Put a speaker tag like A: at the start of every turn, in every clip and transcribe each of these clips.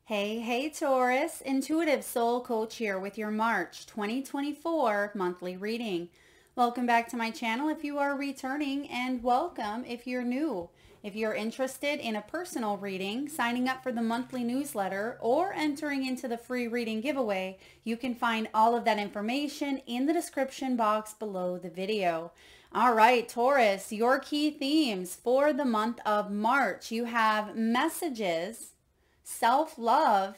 A: Hey, Taurus, Intuitive Soul Coach here with your March 2024 monthly reading. Welcome back to my channel if you are returning, and welcome if you're new. If you're interested in a personal reading, signing up for the monthly newsletter, or entering into the free reading giveaway, you can find all of that information in the description box below the video. All right, Taurus, your key themes for the month of March. You have messages, self-love,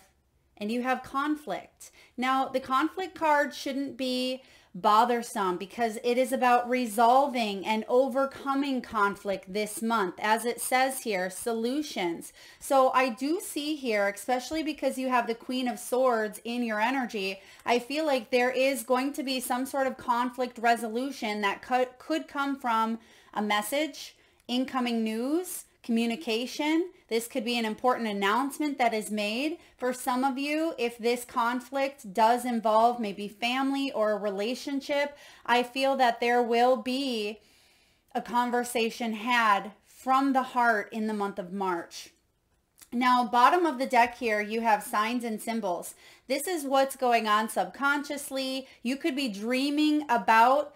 A: and you have conflict. Now, the conflict card shouldn't be bothersome because it is about resolving and overcoming conflict this month. As it says here, solutions. So I do see here, especially because you have the Queen of Swords in your energy, I feel like there is going to be some sort of conflict resolution that could come from a message, incoming news, communication. This could be an important announcement that is made. For some of you, if this conflict does involve maybe family or a relationship, I feel that there will be a conversation had from the heart in the month of March. Now, bottom of the deck here, you have signs and symbols. This is what's going on subconsciously. You could be dreaming about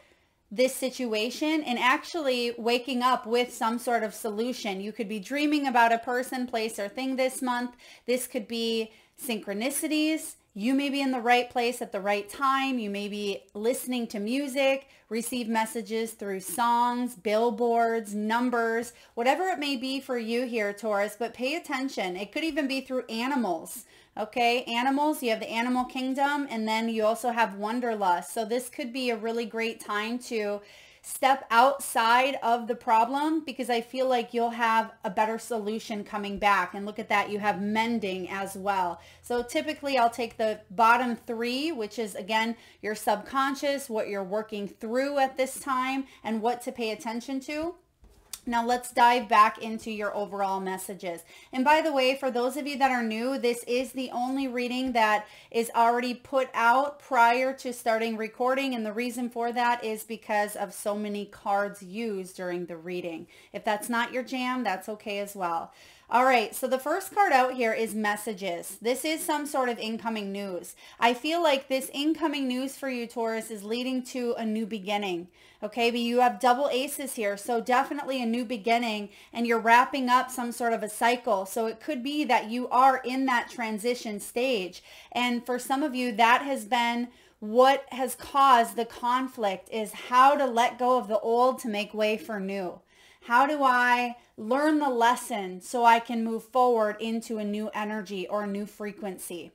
A: this situation and actually waking up with some sort of solution. You could be dreaming about a person, place, or thing this month. This could be synchronicities. You may be in the right place at the right time. You may be listening to music, receive messages through songs, billboards, numbers, whatever it may be for you here, Taurus, but pay attention. It could even be through animals. Okay, animals, you have the animal kingdom, and then you also have wanderlust. So this could be a really great time to step outside of the problem, because I feel like you'll have a better solution coming back. And look at that, you have mending as well. So typically I'll take the bottom three, which is again your subconscious, what you're working through at this time, and what to pay attention to. Now let's dive back into your overall messages. And by the way, for those of you that are new, this is the only reading that is already put out prior to starting recording. And the reason for that is because of so many cards used during the reading. If that's not your jam, that's okay as well. All right, so the first card out here is messages. This is some sort of incoming news. I feel like this incoming news for you, Taurus, is leading to a new beginning. Okay, but you have double aces here, so definitely a new beginning, and you're wrapping up some sort of a cycle. So it could be that you are in that transition stage. And for some of you, that has been what has caused the conflict, is how to let go of the old to make way for new. How do I learn the lesson so I can move forward into a new energy or a new frequency?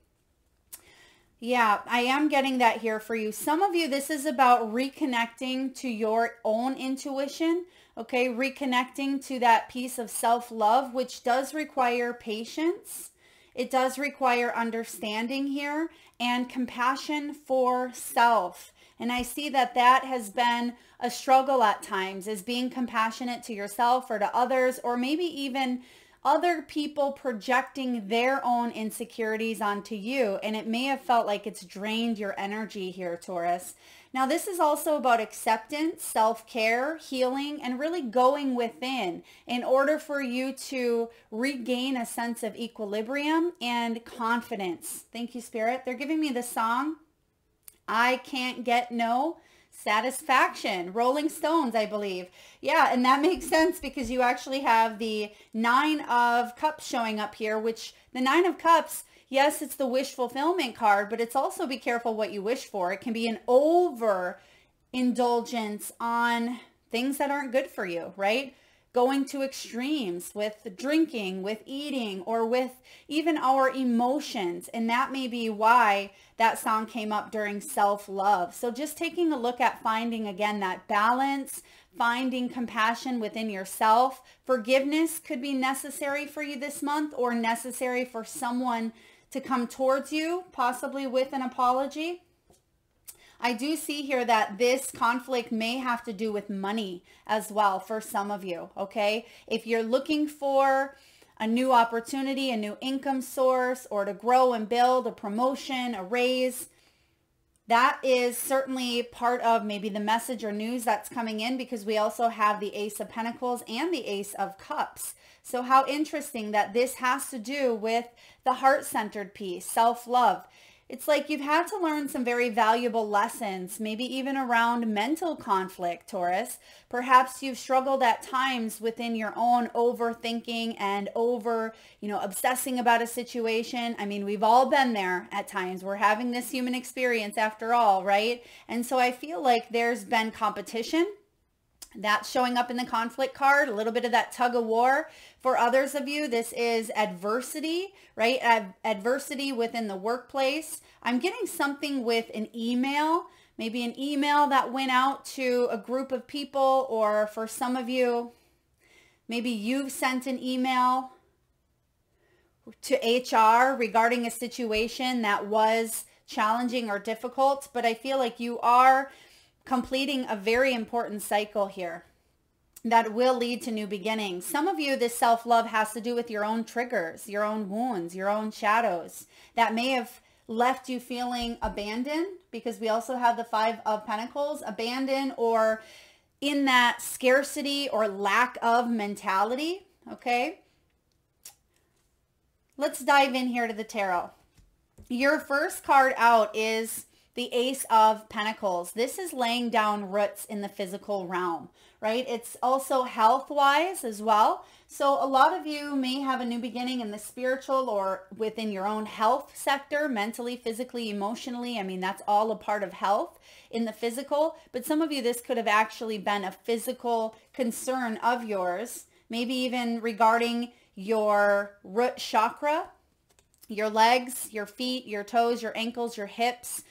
A: Yeah, I am getting that here for you. Some of you, this is about reconnecting to your own intuition, okay? Reconnecting to that piece of self-love, which does require patience. It does require understanding here and compassion for self. And I see that that has been a struggle at times, is being compassionate to yourself or to others, or maybe even other people projecting their own insecurities onto you. And it may have felt like it's drained your energy here, Taurus. Now, this is also about acceptance, self-care, healing, and really going within in order for you to regain a sense of equilibrium and confidence. Thank you, Spirit. They're giving me the song, I Can't Get No Satisfaction, Rolling Stones, I believe. Yeah, and that makes sense because you actually have the Nine of Cups showing up here, which the Nine of Cups, yes, it's the wish fulfillment card, but it's also be careful what you wish for. It can be an overindulgence on things that aren't good for you, right? Going to extremes with drinking, with eating, or with even our emotions. And that may be why that song came up during self-love. So just taking a look at finding, again, that balance, finding compassion within yourself. Forgiveness could be necessary for you this month, or necessary for someone to come towards you, possibly with an apology. I do see here that this conflict may have to do with money as well for some of you, okay? If you're looking for a new opportunity, a new income source, or to grow and build, a promotion, a raise, That is certainly part of maybe the message or news that's coming in, because we also have the Ace of Pentacles and the Ace of Cups. So how interesting that this has to do with the heart-centered piece, self-love. It's like you've had to learn some very valuable lessons, maybe even around mental conflict, Taurus. Perhaps you've struggled at times within your own overthinking and obsessing about a situation. I mean, we've all been there at times. We're having this human experience after all, right? And so I feel like there's been competition. That's showing up in the conflict card, a little bit of that tug of war. For others of you, this is adversity, right? Adversity within the workplace. I'm getting something with an email, maybe an email that went out to a group of people, or for some of you, maybe you've sent an email to HR regarding a situation that was challenging or difficult, but I feel like you are completing a very important cycle here that will lead to new beginnings. Some of you, this self-love has to do with your own triggers, your own wounds, your own shadows that may have left you feeling abandoned, because we also have the Five of Pentacles, abandoned or in that scarcity or lack of mentality. Okay. Let's dive in here to the tarot. Your first card out is the Ace of Pentacles. This is laying down roots in the physical realm, right? It's also health-wise as well. So a lot of you may have a new beginning in the spiritual or within your own health sector, mentally, physically, emotionally. I mean, that's all a part of health in the physical. But some of you, this could have actually been a physical concern of yours, maybe even regarding your root chakra, your legs, your feet, your toes, your ankles, your hips,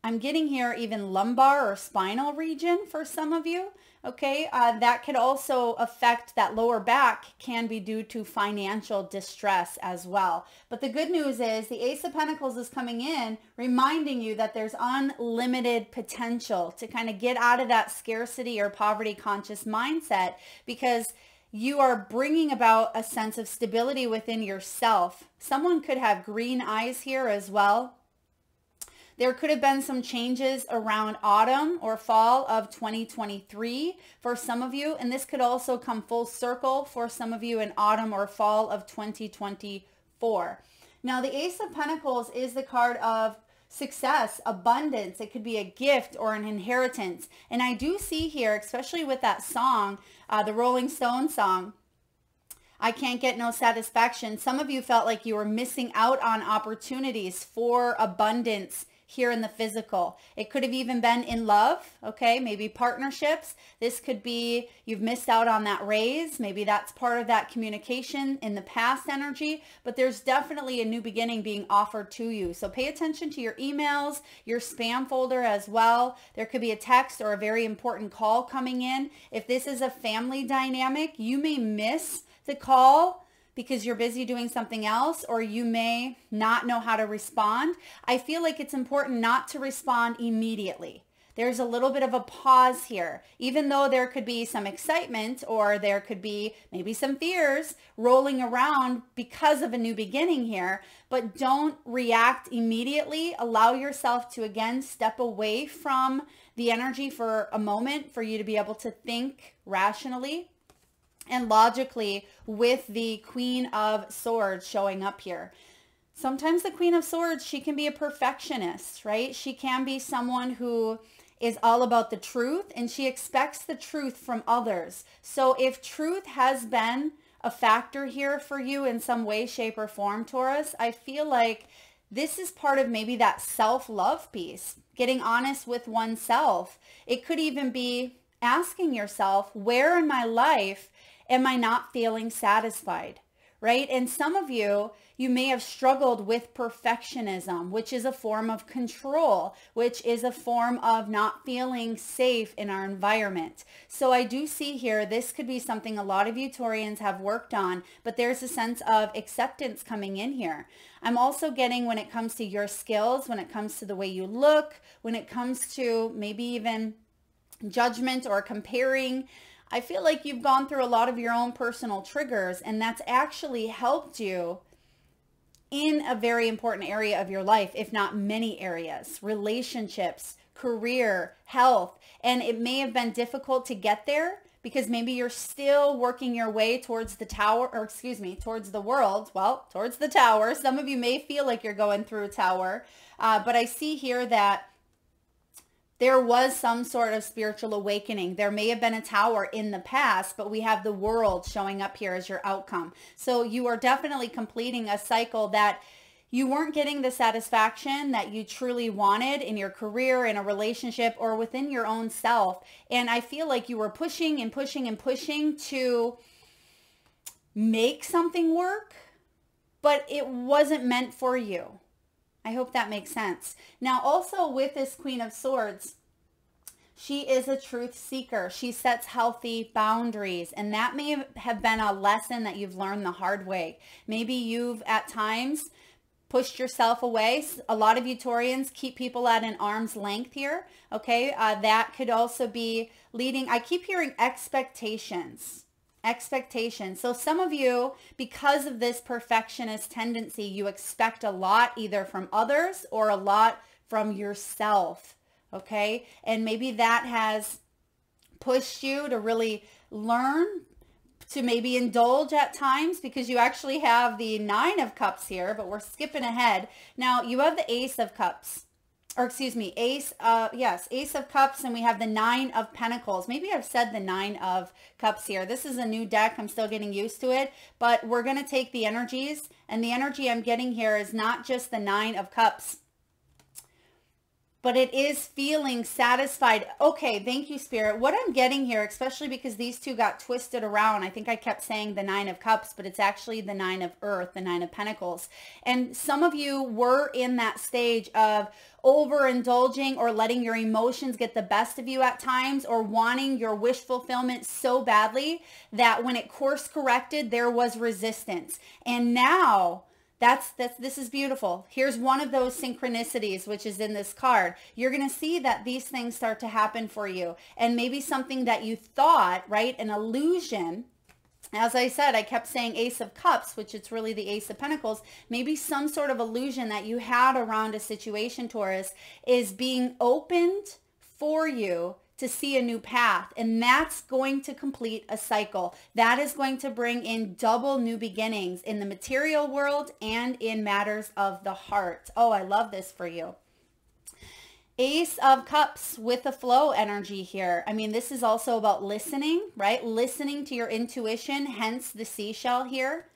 A: I'm getting here even lumbar or spinal region for some of you. Okay, that could also affect that lower back, can be due to financial distress as well. But the good news is the Ace of Pentacles is coming in, reminding you that there's unlimited potential to kind of get out of that scarcity or poverty conscious mindset, because you are bringing about a sense of stability within yourself. Someone could have green eyes here as well. There could have been some changes around autumn or fall of 2023 for some of you, and this could also come full circle for some of you in autumn or fall of 2024. Now, the Ace of Pentacles is the card of success, abundance. It could be a gift or an inheritance. And I do see here, especially with that song, the Rolling Stone song, I Can't Get No Satisfaction. Some of you felt like you were missing out on opportunities for abundance here in the physical. It could have even been in love, okay? Maybe partnerships. This could be you've missed out on that raise. Maybe that's part of that communication in the past energy, but there's definitely a new beginning being offered to you. So pay attention to your emails, your spam folder as well. There could be a text or a very important call coming in. If this is a family dynamic, you may miss the call because you're busy doing something else, or you may not know how to respond. I feel like it's important not to respond immediately. There's a little bit of a pause here, even though there could be some excitement or there could be maybe some fears rolling around because of a new beginning here, but don't react immediately. Allow yourself to, again, step away from the energy for a moment for you to be able to think rationally and logically with the Queen of Swords showing up here. Sometimes the Queen of Swords, she can be a perfectionist, right? She can be someone who is all about the truth, and she expects the truth from others. So if truth has been a factor here for you in some way, shape, or form, Taurus, I feel like this is part of maybe that self-love piece, getting honest with oneself. It could even be asking yourself, where in my life am I not feeling satisfied, right? And some of you, you may have struggled with perfectionism, which is a form of control, which is a form of not feeling safe in our environment. So I do see here, this could be something a lot of you Taurians have worked on, but there's a sense of acceptance coming in here. I'm also getting, when it comes to your skills, when it comes to the way you look, when it comes to maybe even judgment or comparing, I feel like you've gone through a lot of your own personal triggers, and that's actually helped you in a very important area of your life, if not many areas, relationships, career, health. And it may have been difficult to get there because maybe you're still working your way towards the tower, or excuse me, towards the world. Well, towards the tower. Some of you may feel like you're going through a tower, but I see here that there was some sort of spiritual awakening. There may have been a tower in the past, but we have the world showing up here as your outcome. So you are definitely completing a cycle that you weren't getting the satisfaction that you truly wanted in your career, in a relationship, or within your own self. And I feel like you were pushing and pushing and pushing to make something work, but it wasn't meant for you. I hope that makes sense. Now, also with this Queen of Swords, she is a truth seeker. She sets healthy boundaries, and that may have been a lesson that you've learned the hard way. Maybe you've at times pushed yourself away. A lot of you Taurians keep people at an arm's length here. Okay. That could also be leading. I keep hearing expectations. So some of you, because of this perfectionist tendency, you expect a lot either from others or a lot from yourself. Okay. And maybe that has pushed you to really learn to maybe indulge at times, because you actually have the 9 of Cups here, but we're skipping ahead. Now you have the Ace of Cups, or excuse me, Ace of Cups, and we have the 9 of Pentacles. Maybe I've said the 9 of Cups here. This is a new deck. I'm still getting used to it, but we're going to take the energies, and the energy I'm getting here is not just the 9 of Cups, but it is feeling satisfied. Okay, thank you, Spirit. What I'm getting here, especially because these two got twisted around, I think I kept saying the 9 of Cups, but it's actually the 9 of Earth, the 9 of Pentacles. And some of you were in that stage of overindulging or letting your emotions get the best of you at times, or wanting your wish fulfillment so badly that when it course corrected, there was resistance. And now this is beautiful. Here's one of those synchronicities, which is in this card. You're going to see that these things start to happen for you. And maybe something that you thought, right, an illusion. As I said, I kept saying Ace of Cups, which it's really the Ace of Pentacles. Maybe some sort of illusion that you had around a situation, Taurus, is being opened for you to see a new path. And that's going to complete a cycle. That is going to bring in double new beginnings in the material world and in matters of the heart. Oh, I love this for you. Ace of Cups with the flow energy here. I mean, this is also about listening, right? Listening to your intuition, hence the seashell here.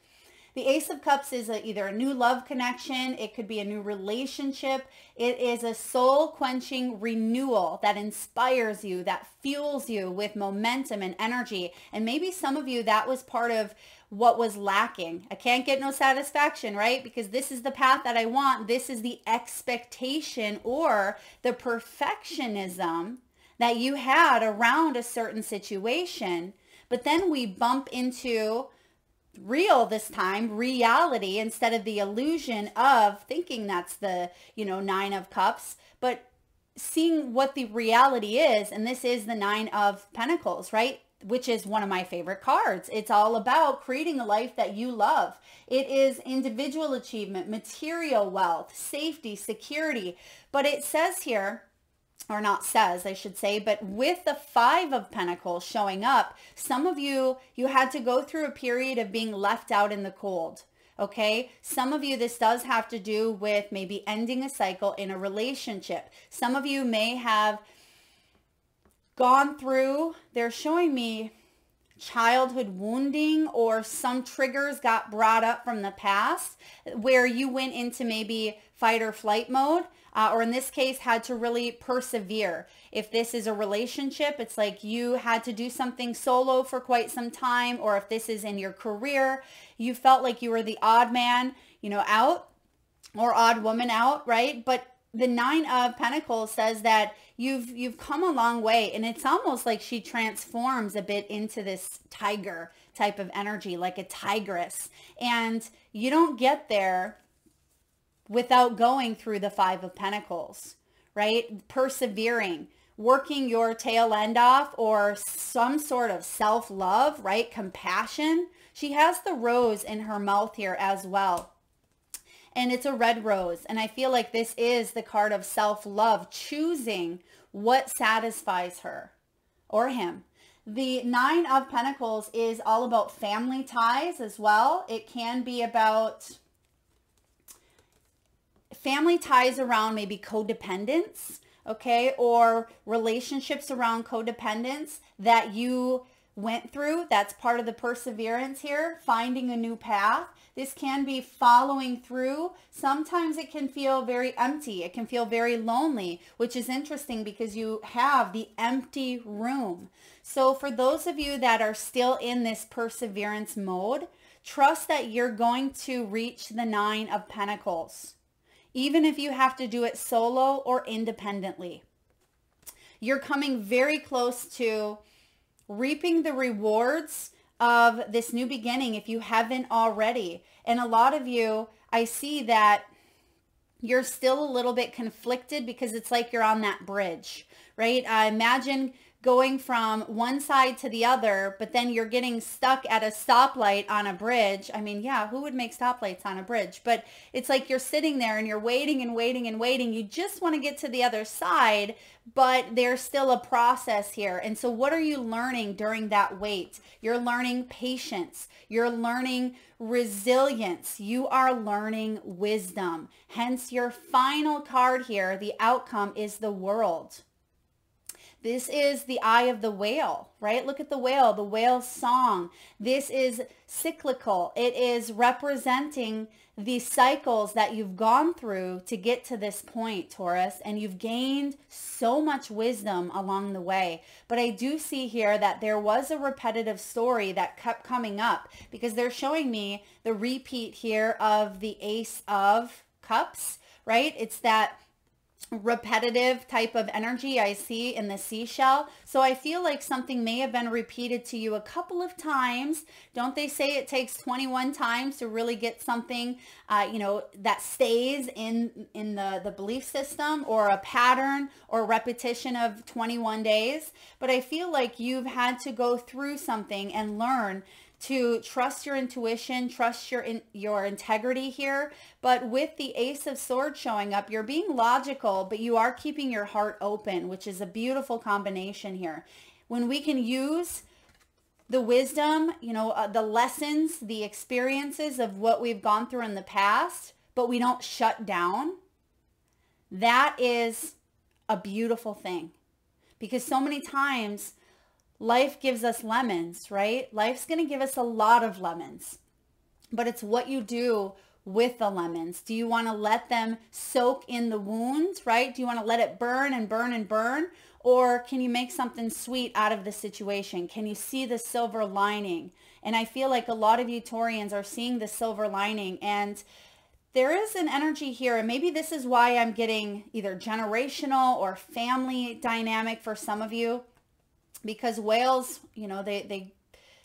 A: The Ace of Cups is either a new love connection. It could be a new relationship. It is a soul-quenching renewal that inspires you, that fuels you with momentum and energy. And maybe some of you, that was part of what was lacking. I can't get no satisfaction, right? Because this is the path that I want. This is the expectation or the perfectionism that you had around a certain situation. But then we bump into real this time, reality, instead of the illusion of thinking that's the, 9 of Cups, but seeing what the reality is. And this is the 9 of Pentacles, right? Which is one of my favorite cards. It's all about creating a life that you love. It is individual achievement, material wealth, safety, security. But it says here, or not says, I should say, but with the 5 of Pentacles showing up, some of you had to go through a period of being left out in the cold. Okay. Some of you, this does have to do with maybe ending a cycle in a relationship. Some of you may have gone through, they're showing me childhood wounding, or some triggers got brought up from the past where you went into maybe fight or flight mode, or in this case had to really persevere. If this is a relationship, it's like you had to do something solo for quite some time, or if this is in your career, you felt like you were the odd man, out, or odd woman out, right? But the 9 of Pentacles says that you've come a long way, and it's almost like she transforms a bit into this tiger type of energy, like a tigress. And you don't get there without going through the 5 of Pentacles, right? Persevering, working your tail end off, or some sort of self-love, right? Compassion. She has the rose in her mouth here as well. and it's a red rose. And I feel like this is the card of self-love, choosing what satisfies her or him. The Nine of Pentacles is all about family ties as well. It can be about family ties around maybe codependence, okay, or relationships around codependence that you went through. That's part of the perseverance here, finding a new path. This can be following through. Sometimes it can feel very empty. It can feel very lonely, which is interesting because you have the empty room. So for those of you that are still in this perseverance mode, trust that you're going to reach the Nine of Pentacles, even if you have to do it solo or independently. You're coming very close to reaping the rewards of this new beginning if you haven't already. And a lot of you, I see that you're still a little bit conflicted because it's like you're on that bridge, right? Imagine going from one side to the other, but then you're getting stuck at a stoplight on a bridge. I mean, yeah, who would make stoplights on a bridge? But it's like you're sitting there and you're waiting and waiting and waiting. You just want to get to the other side, but there's still a process here. And so what are you learning during that wait? You're learning patience. You're learning resilience. You are learning wisdom. Hence your final card here, the outcome is the World. This is the eye of the whale, right? Look at the whale's song. This is cyclical. It is representing the cycles that you've gone through to get to this point, Taurus, and you've gained so much wisdom along the way. But I do see here that there was a repetitive story that kept coming up because they're showing me the repeat here of the Ace of Cups, right? It's that repetitive type of energy I see in the seashell. So I feel like something may have been repeated to you a couple of times. Don't they say it takes 21 times to really get something, that stays in the belief system, or a pattern or repetition of 21 days. But I feel like you've had to go through something and learn to trust your intuition, trust your integrity here. But with the Ace of Swords showing up, you're being logical, but you are keeping your heart open, which is a beautiful combination here. When we can use the wisdom, the lessons, the experiences of what we've gone through in the past, but we don't shut down, that is a beautiful thing. Because so many times life gives us lemons, right? Life's going to give us a lot of lemons, but it's what you do with the lemons. Do you want to let them soak in the wound, right? Do you want to let it burn and burn and burn? Or can you make something sweet out of the situation? Can you see the silver lining? And I feel like a lot of you Taurians are seeing the silver lining, and there is an energy here, and maybe this is why I'm getting either generational or family dynamic for some of you. Because whales, they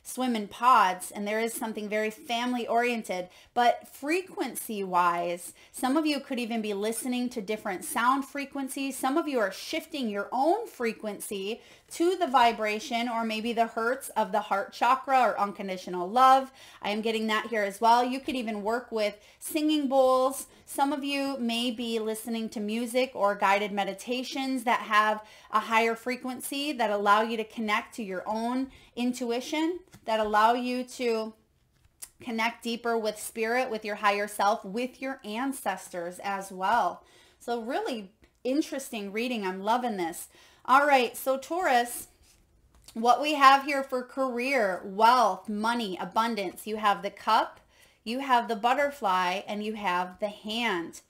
A: swim in pods, and there is something very family oriented. But frequency wise, some of you could even be listening to different sound frequencies. Some of you are shifting your own frequency to the vibration or maybe the hertz of the heart chakra or unconditional love. I am getting that here as well. You could even work with singing bowls. Some of you may be listening to music or guided meditations that have a higher frequency that allow you to connect to your own intuition, that allow you to connect deeper with spirit, with your higher self, with your ancestors as well. So really interesting reading. I'm loving this. All right, so Taurus, what we have here for career, wealth, money, abundance, you have the cup, you have the butterfly, and you have the hand.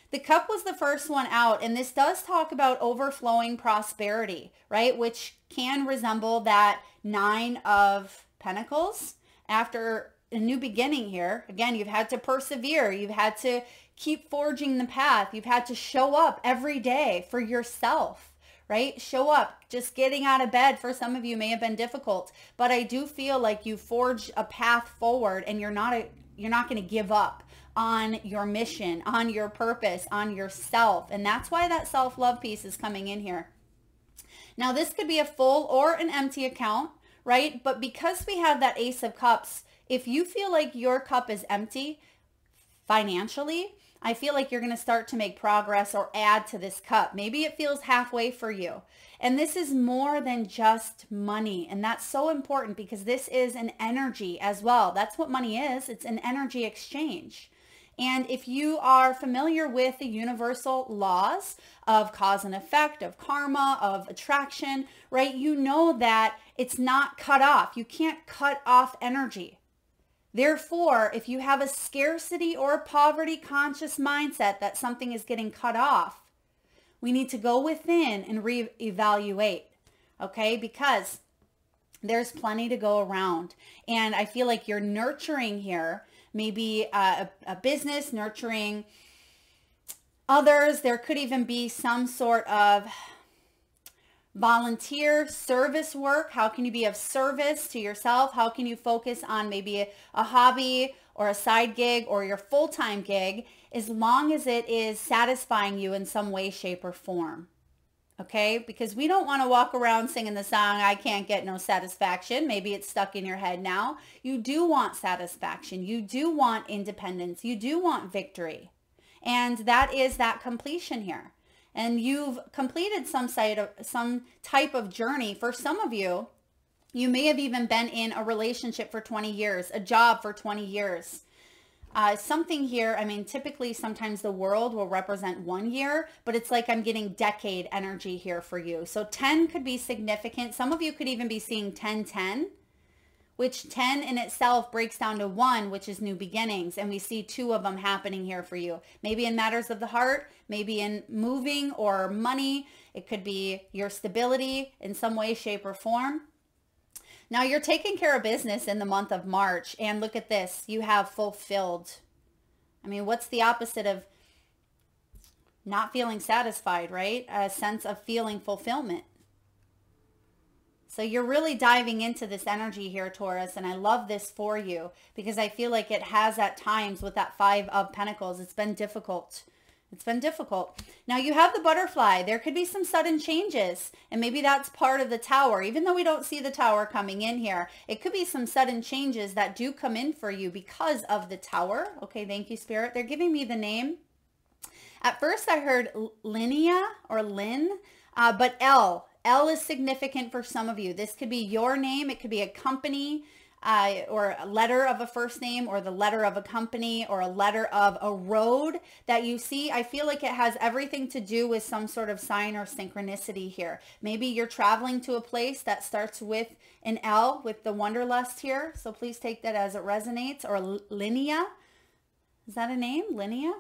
A: The cup was the first one out, and this does talk about overflowing prosperity, right? Which can resemble that Nine of Pentacles. After a new beginning here, again, you've had to persevere. You've had to keep forging the path. You've had to show up every day for yourself, right? Show up. Just getting out of bed for some of you may have been difficult, but I do feel like you forged a path forward, and you're not going to give up on your mission, on your purpose, on yourself. And that's why that self-love piece is coming in here. Now, this could be a full or an empty account, right? But because we have that Ace of Cups, if you feel like your cup is empty, Financially, I feel like you're going to start to make progress or add to this cup. Maybe it feels halfway for you. And this is more than just money. And that's so important because this is an energy as well. That's what money is. It's an energy exchange. And if you are familiar with the universal laws of cause and effect, of karma, of attraction, right? You know that it's not cut off. You can't cut off energy. Therefore, if you have a scarcity or poverty conscious mindset that something is getting cut off, we need to go within and reevaluate, okay? Because there's plenty to go around. And I feel like you're nurturing here, maybe a business, nurturing others. There could even be some sort of volunteer service work. How can you be of service to yourself? How can you focus on maybe a hobby or a side gig or your full-time gig, as long as it is satisfying you in some way, shape, or form? Okay, because we don't want to walk around singing the song, I can't get no satisfaction. Maybe it's stuck in your head now. You do want satisfaction. You do want independence. You do want victory. And that is that completion here. And you've completed some type of journey. For some of you, you may have even been in a relationship for 20 years, a job for 20 years. Something here, I mean, typically sometimes the world will represent 1 year, but it's like I'm getting decade energy here for you. So 10 could be significant. Some of you could even be seeing 10-10, which 10 in itself breaks down to 1, which is new beginnings. And we see 2 of them happening here for you. Maybe in matters of the heart, maybe in moving or money. It could be your stability in some way, shape, or form. Now you're taking care of business in the month of March, and look at this, you have fulfilled. I mean, what's the opposite of not feeling satisfied, right? A sense of feeling fulfillment. So you're really diving into this energy here, Taurus, and I love this for you because I feel like it has at times with that 5 of Pentacles, it's been difficult. It's been difficult. Now you have the butterfly. There could be some sudden changes, and maybe that's part of the tower. Even though we don't see the tower coming in here, it could be some sudden changes that do come in for you because of the tower. Okay, thank you, Spirit. They're giving me the name. At first I heard Linnea or Lynn, but L. L is significant for some of you. This could be your name. It could be a company, or a letter of a first name, or the letter of a company, or a letter of a road that you see. I feel like it has everything to do with some sort of sign or synchronicity here. Maybe you're traveling to a place that starts with an L with the Wanderlust here. So please take that as it resonates. Or Linnea. Is that a name? Linnea?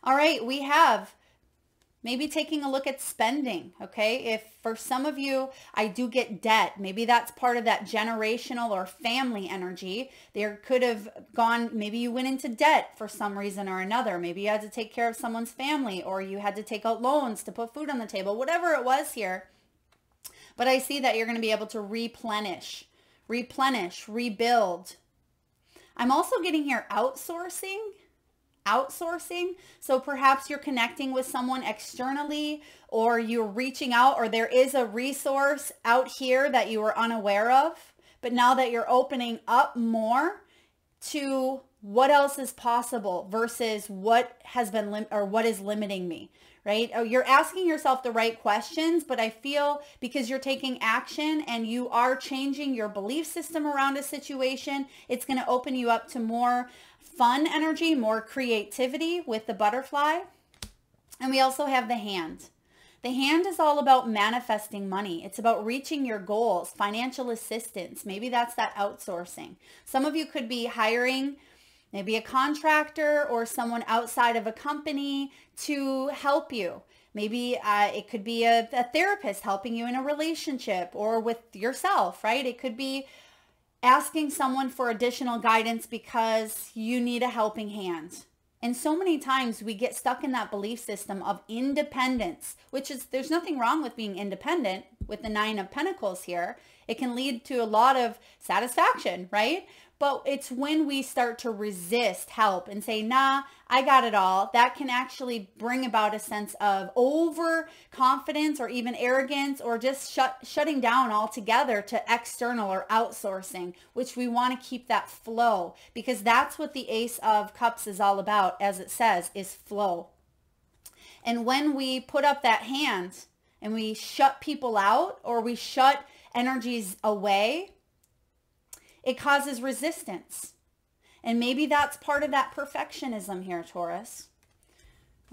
A: All right, we have maybe taking a look at spending, okay? If for some of you, I do get debt, maybe that's part of that generational or family energy. There could have gone, maybe you went into debt for some reason or another. Maybe you had to take care of someone's family, or you had to take out loans to put food on the table, whatever it was here. But I see that you're going to be able to replenish, rebuild. I'm also getting here outsourcing. So perhaps you're connecting with someone externally, or you're reaching out, or there is a resource out here that you were unaware of, but now that you're opening up more to what else is possible versus what has been or what is limiting me, right? Oh, you're asking yourself the right questions, but I feel because you're taking action and you are changing your belief system around a situation, it's going to open you up to more fun energy, more creativity with the butterfly. And we also have the hand. The hand is all about manifesting money. It's about reaching your goals, financial assistance. Maybe that's that outsourcing. Some of you could be hiring maybe a contractor or someone outside of a company to help you. Maybe it could be a therapist helping you in a relationship or with yourself, right? It could be asking someone for additional guidance because you need a helping hand. And so many times we get stuck in that belief system of independence, which is, there's nothing wrong with being independent with the 9 of Pentacles here. It can lead to a lot of satisfaction, right? But it's when we start to resist help and say, nah, I got it all, that can actually bring about a sense of overconfidence or even arrogance, or just shutting down altogether to external or outsourcing, which we want to keep that flow, because that's what the Ace of Cups is all about, as it says, is flow. And when we put up that hand and we shut people out, or we shut energies away, it causes resistance. And maybe that's part of that perfectionism here, Taurus.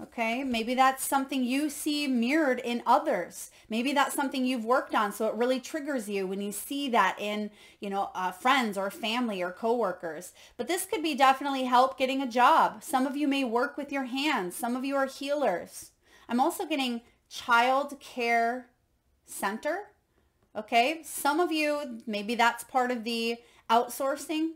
A: Okay, maybe that's something you see mirrored in others. Maybe that's something you've worked on, so it really triggers you when you see that in, friends or family or coworkers. But this could be definitely help getting a job. Some of you may work with your hands. Some of you are healers. I'm also getting child care center. Okay, some of you, maybe that's part of the outsourcing.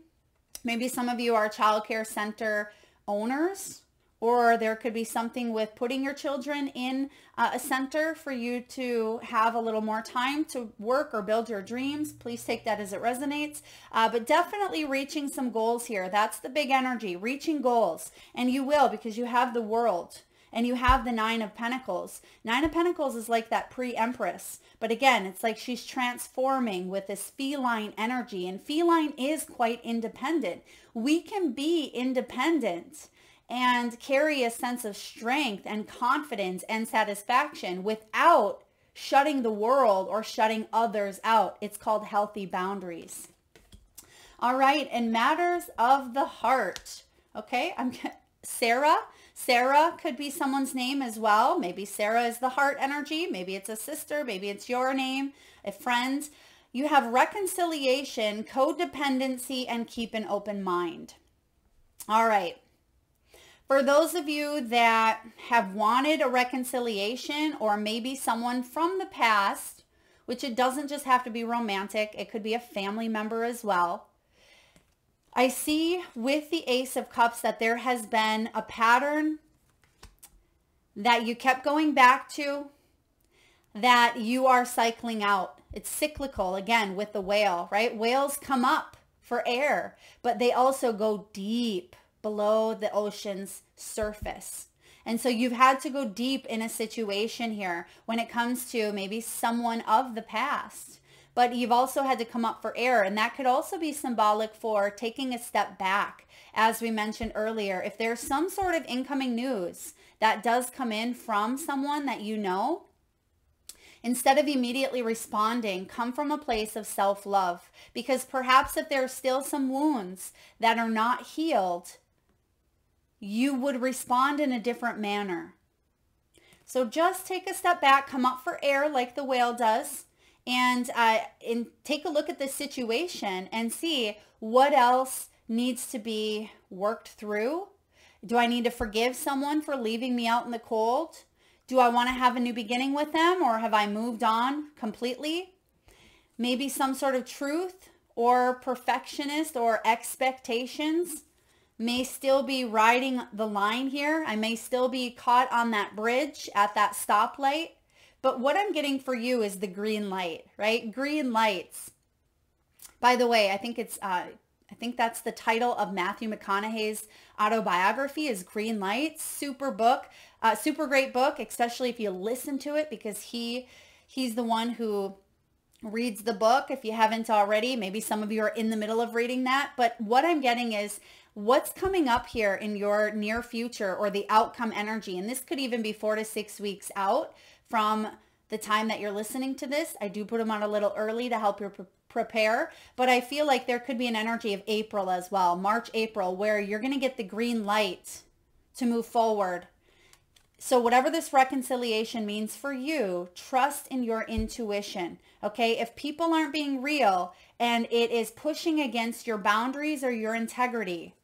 A: Maybe some of you are child care center owners, or there could be something with putting your children in a center for you to have a little more time to work or build your dreams. Please take that as it resonates. But definitely reaching some goals here. That's the big energy, reaching goals. And you will, because you have the World. And you have the Nine of Pentacles. Nine of Pentacles is like that pre-empress. But again, it's like she's transforming with this feline energy. And feline is quite independent. We can be independent and carry a sense of strength and confidence and satisfaction without shutting the world or shutting others out. It's called healthy boundaries. All right, and matters of the heart. Okay, Sarah. Sarah could be someone's name as well. Maybe Sarah is the heart energy. Maybe it's a sister. Maybe it's your name, a friend. You have reconciliation, codependency, and keep an open mind. All right. For those of you that have wanted a reconciliation, or maybe someone from the past, which it doesn't just have to be romantic. It could be a family member as well. I see with the Ace of Cups that there has been a pattern that you kept going back to, that you are cycling out. It's cyclical, again, with the whale, right? Whales come up for air, but they also go deep below the ocean's surface. And so you've had to go deep in a situation here when it comes to maybe someone of the past. But you've also had to come up for air, and that could also be symbolic for taking a step back. As we mentioned earlier, if there's some sort of incoming news that does come in from someone that you know, instead of immediately responding, come from a place of self-love. Because perhaps if there's still some wounds that are not healed, you would respond in a different manner. So just take a step back, come up for air like the whale does, and take a look at the situation and see what else needs to be worked through. Do I need to forgive someone for leaving me out in the cold? Do I want to have a new beginning with them, or have I moved on completely? Maybe some sort of truth or perfectionist or expectations may still be riding the line here. I may still be caught on that bridge at that stoplight. But what I'm getting for you is the green light, right? Green lights. By the way, I think that's the title of Matthew McConaughey's autobiography, is Green Lights. Super book, super great book, especially if you listen to it, because he's the one who reads the book. If you haven't already, maybe some of you are in the middle of reading that. But what I'm getting is what's coming up here in your near future, or the outcome energy. And this could even be 4 to 6 weeks out from the time that you're listening to this. I do put them on a little early to help you prepare, but I feel like there could be an energy of April as well, March, April, where you're going to get the green light to move forward. So whatever this reconciliation means for you, trust in your intuition, okay? If people aren't being real and it is pushing against your boundaries or your integrity,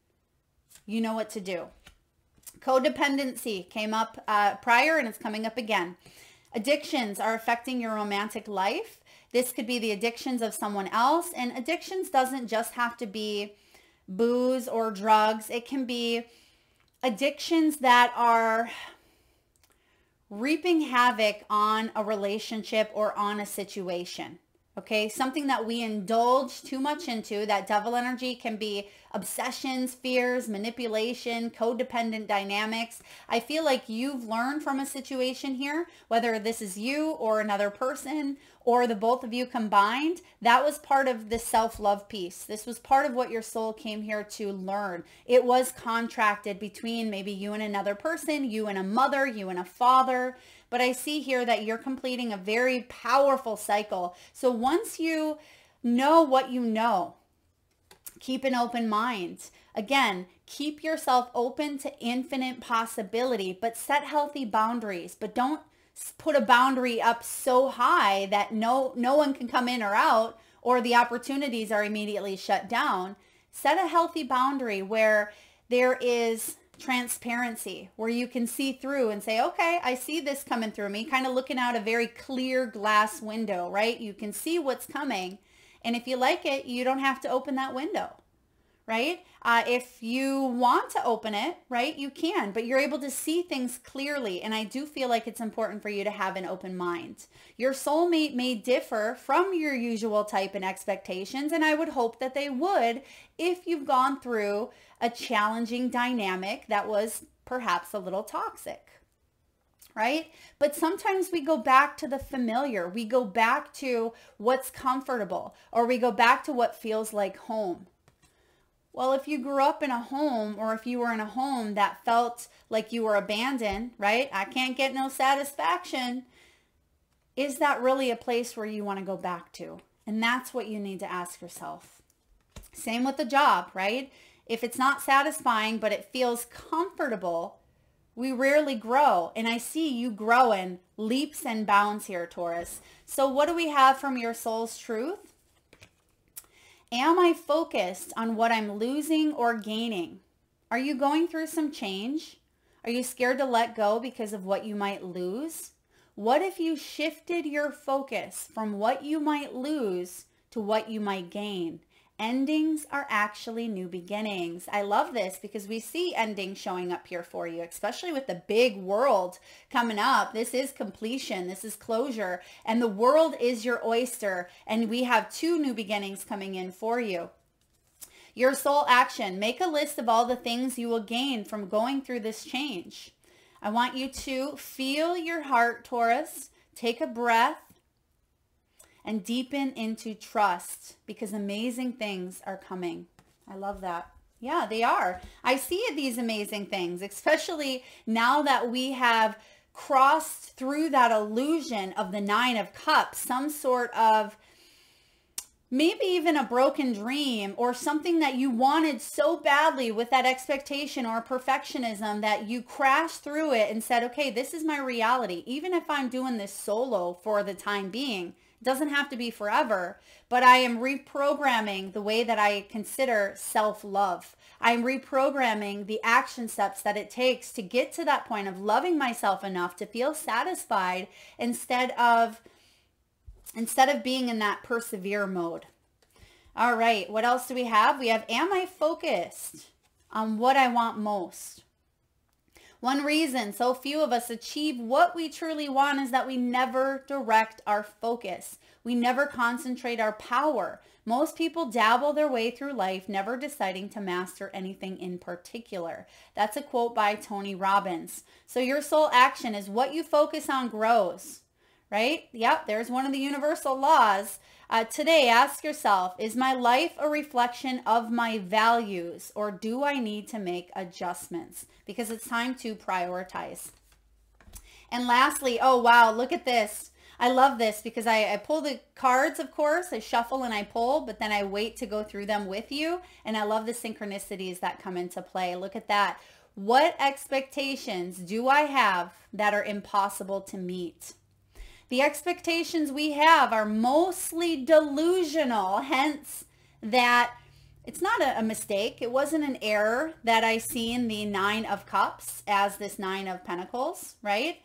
A: you know what to do. Codependency came up prior, and it's coming up again. Addictions are affecting your romantic life. This could be the addictions of someone else. And addictions doesn't just have to be booze or drugs. It can be addictions that are reaping havoc on a relationship or on a situation. Okay, something that we indulge too much into. That devil energy can be obsessions, fears, manipulation, codependent dynamics. I feel like you've learned from a situation here, whether this is you or another person or the both of you combined. That was part of the self-love piece. This was part of what your soul came here to learn. It was contracted between maybe you and another person, you and a mother, you and a father. But I see here that you're completing a very powerful cycle. So once you know what you know, keep an open mind. Again, keep yourself open to infinite possibility, but set healthy boundaries. But don't put a boundary up so high that no one can come in or out, or the opportunities are immediately shut down. Set a healthy boundary where there is transparency, where you can see through and say, okay, I see this coming through me, kind of looking out a very clear glass window, right? You can see what's coming. And if you like it, you don't have to open that window, right? If you want to open it, right, you can, but you're able to see things clearly. And I do feel like it's important for you to have an open mind. Your soulmate may differ from your usual type and expectations, and I would hope that they would if you've gone through a challenging dynamic that was perhaps a little toxic, right? But sometimes we go back to the familiar. We go back to what's comfortable, or we go back to what feels like home. Well, if you grew up in a home, or if you were in a home that felt like you were abandoned, right? I can't get no satisfaction. Is that really a place where you want to go back to? And that's what you need to ask yourself. Same with the job, right? If it's not satisfying, but it feels comfortable, we rarely grow. And I see you growing leaps and bounds here, Taurus. So what do we have from your soul's truth? Am I focused on what I'm losing or gaining? Are you going through some change? Are you scared to let go because of what you might lose? What if you shifted your focus from what you might lose to what you might gain? Endings are actually new beginnings. I love this because we see endings showing up here for you, especially with the big world coming up. This is completion. This is closure. And the world is your oyster. And we have 2 new beginnings coming in for you. Your soul action. Make a list of all the things you will gain from going through this change. I want you to feel your heart, Taurus. Take a breath. And deepen into trust, because amazing things are coming. I love that. Yeah, they are. I see these amazing things, especially now that we have crossed through that illusion of the 9 of Cups, some sort of maybe even a broken dream, or something that you wanted so badly with that expectation or perfectionism that you crashed through it and said, okay, this is my reality. Even if I'm doing this solo for the time being, doesn't have to be forever, but I am reprogramming the way that I consider self-love. I'm reprogramming the action steps that it takes to get to that point of loving myself enough to feel satisfied instead of being in that persevere mode. All right, what else do we have? We have, am I focused on what I want most? One reason so few of us achieve what we truly want is that we never direct our focus. We never concentrate our power. Most people dabble their way through life, never deciding to master anything in particular. That's a quote by Tony Robbins. So your soul action is what you focus on grows, right? Yep, there's one of the universal laws. Today, ask yourself, is my life a reflection of my values, or do I need to make adjustments? Because it's time to prioritize. And lastly, oh wow, look at this. I love this because I pull the cards, of course. I shuffle and I pull, but then I wait to go through them with you. And I love the synchronicities that come into play. Look at that. What expectations do I have that are impossible to meet? The expectations we have are mostly delusional, hence that it's not a mistake. It wasn't an error that I see in the 9 of Cups as this 9 of Pentacles, right?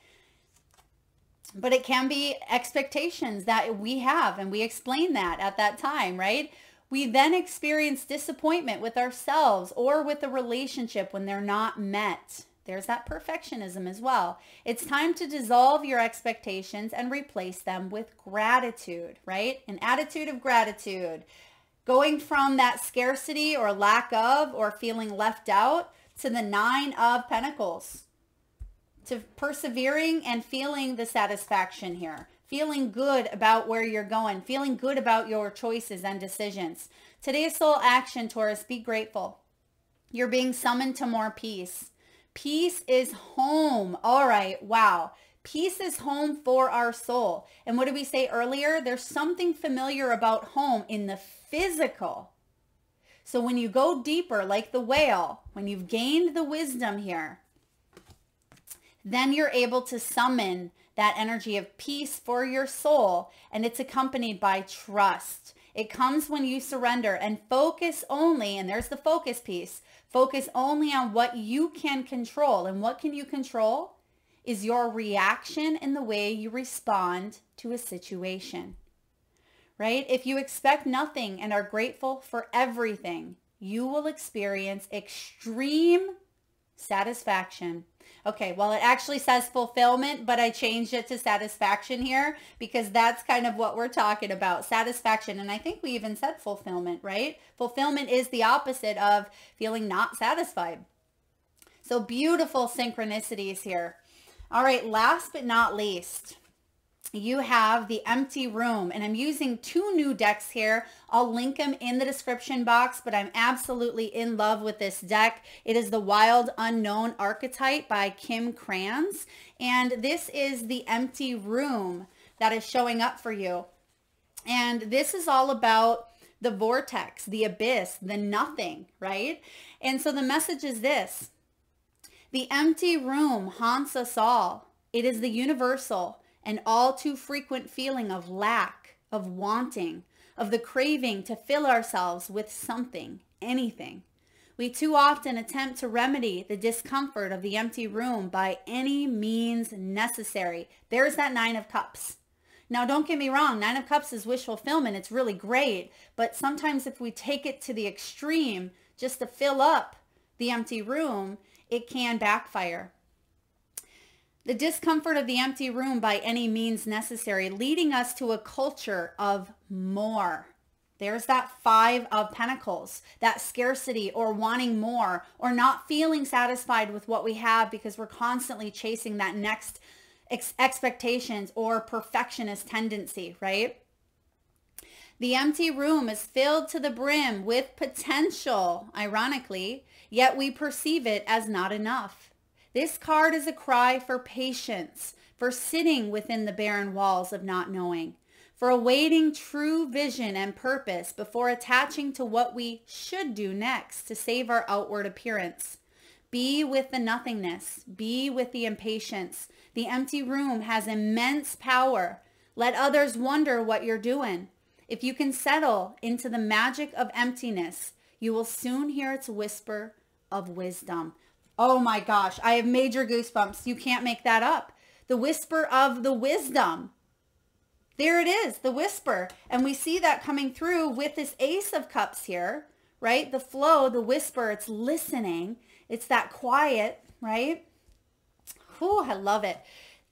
A: But it can be expectations that we have, and we explain that at that time, right? We then experience disappointment with ourselves or with a relationship when they're not met. There's that perfectionism as well. It's time to dissolve your expectations and replace them with gratitude, right? An attitude of gratitude. Going from that scarcity or lack of or feeling left out to the 9 of Pentacles. To persevering and feeling the satisfaction here. Feeling good about where you're going. Feeling good about your choices and decisions. Today's soul action, Taurus, be grateful. You're being summoned to more peace. Peace is home. All right. Wow. Peace is home for our soul. And what did we say earlier? There's something familiar about home in the physical. So when you go deeper, like the whale, when you've gained the wisdom here, then you're able to summon that energy of peace for your soul. And it's accompanied by trust. It comes when you surrender and focus only, and there's the focus piece, focus only on what you can control. And what can you control is your reaction and the way you respond to a situation, right? If you expect nothing and are grateful for everything, you will experience extreme satisfaction. Okay, well, it actually says fulfillment, but I changed it to satisfaction here because that's kind of what we're talking about, satisfaction. And I think we even said fulfillment, right? Fulfillment is the opposite of feeling not satisfied. So beautiful synchronicities here. All right, last but not least, you have the empty room, and I'm using 2 new decks here. I'll link them in the description box, but I'm absolutely in love with this deck. It is the Wild Unknown Archetype by Kim Kranz, and this is the empty room that is showing up for you. And this is all about the vortex, the abyss, the nothing, right? And so the message is this: the empty room haunts us all. It is the universal and all too frequent feeling of lack, of wanting, of the craving to fill ourselves with something, anything. We too often attempt to remedy the discomfort of the empty room by any means necessary. There's that 9 of Cups. Now, don't get me wrong, 9 of Cups is wish fulfillment. It's really great. But sometimes if we take it to the extreme just to fill up the empty room, it can backfire. The discomfort of the empty room by any means necessary, leading us to a culture of more. There's that 5 of Pentacles, that scarcity or wanting more or not feeling satisfied with what we have because we're constantly chasing that next expectations or perfectionist tendency, right? The empty room is filled to the brim with potential, ironically, yet we perceive it as not enough. This card is a cry for patience, for sitting within the barren walls of not knowing, for awaiting true vision and purpose before attaching to what we should do next to save our outward appearance. Be with the nothingness. Be with the impatience. The empty room has immense power. Let others wonder what you're doing. If you can settle into the magic of emptiness, you will soon hear its whisper of wisdom. Oh my gosh, I have major goosebumps. You can't make that up. The whisper of the wisdom. There it is, the whisper. And we see that coming through with this Ace of Cups here, right? The flow, the whisper, it's listening. It's that quiet, right? Whew, I love it.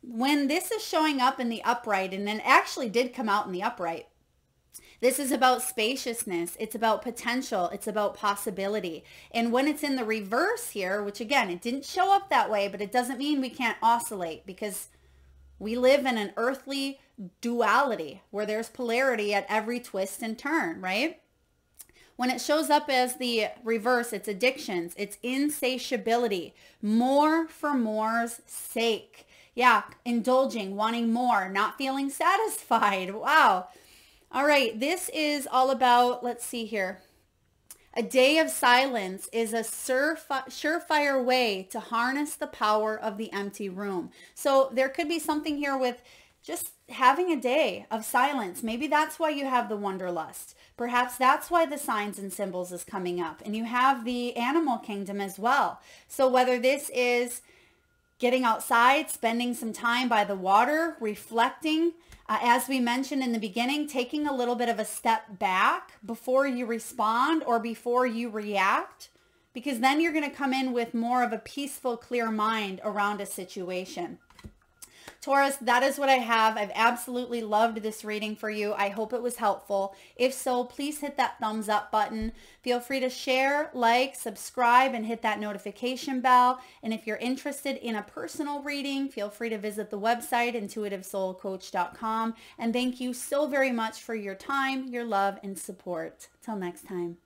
A: When this is showing up in the upright, and it actually did come out in the upright, this is about spaciousness. It's about potential. It's about possibility. And when it's in the reverse here, which again, it didn't show up that way, but it doesn't mean we can't oscillate because we live in an earthly duality where there's polarity at every twist and turn, right? When it shows up as the reverse, it's addictions. It's insatiability. More for more's sake. Yeah, indulging, wanting more, not feeling satisfied. Wow. All right, this is all about, let's see here. A day of silence is a surefire way to harness the power of the empty room. So there could be something here with just having a day of silence. Maybe that's why you have the wanderlust. Perhaps that's why the signs and symbols is coming up. And you have the animal kingdom as well. So whether this is getting outside, spending some time by the water, reflecting, as we mentioned in the beginning, taking a little bit of a step back before you respond or before you react, because then you're going to come in with more of a peaceful, clear mind around a situation. Taurus, that is what I have. I've absolutely loved this reading for you. I hope it was helpful. If so, please hit that thumbs up button. Feel free to share, like, subscribe, and hit that notification bell. And if you're interested in a personal reading, feel free to visit the website, intuitivesoulcoach.com. And thank you so very much for your time, your love, and support. Till next time.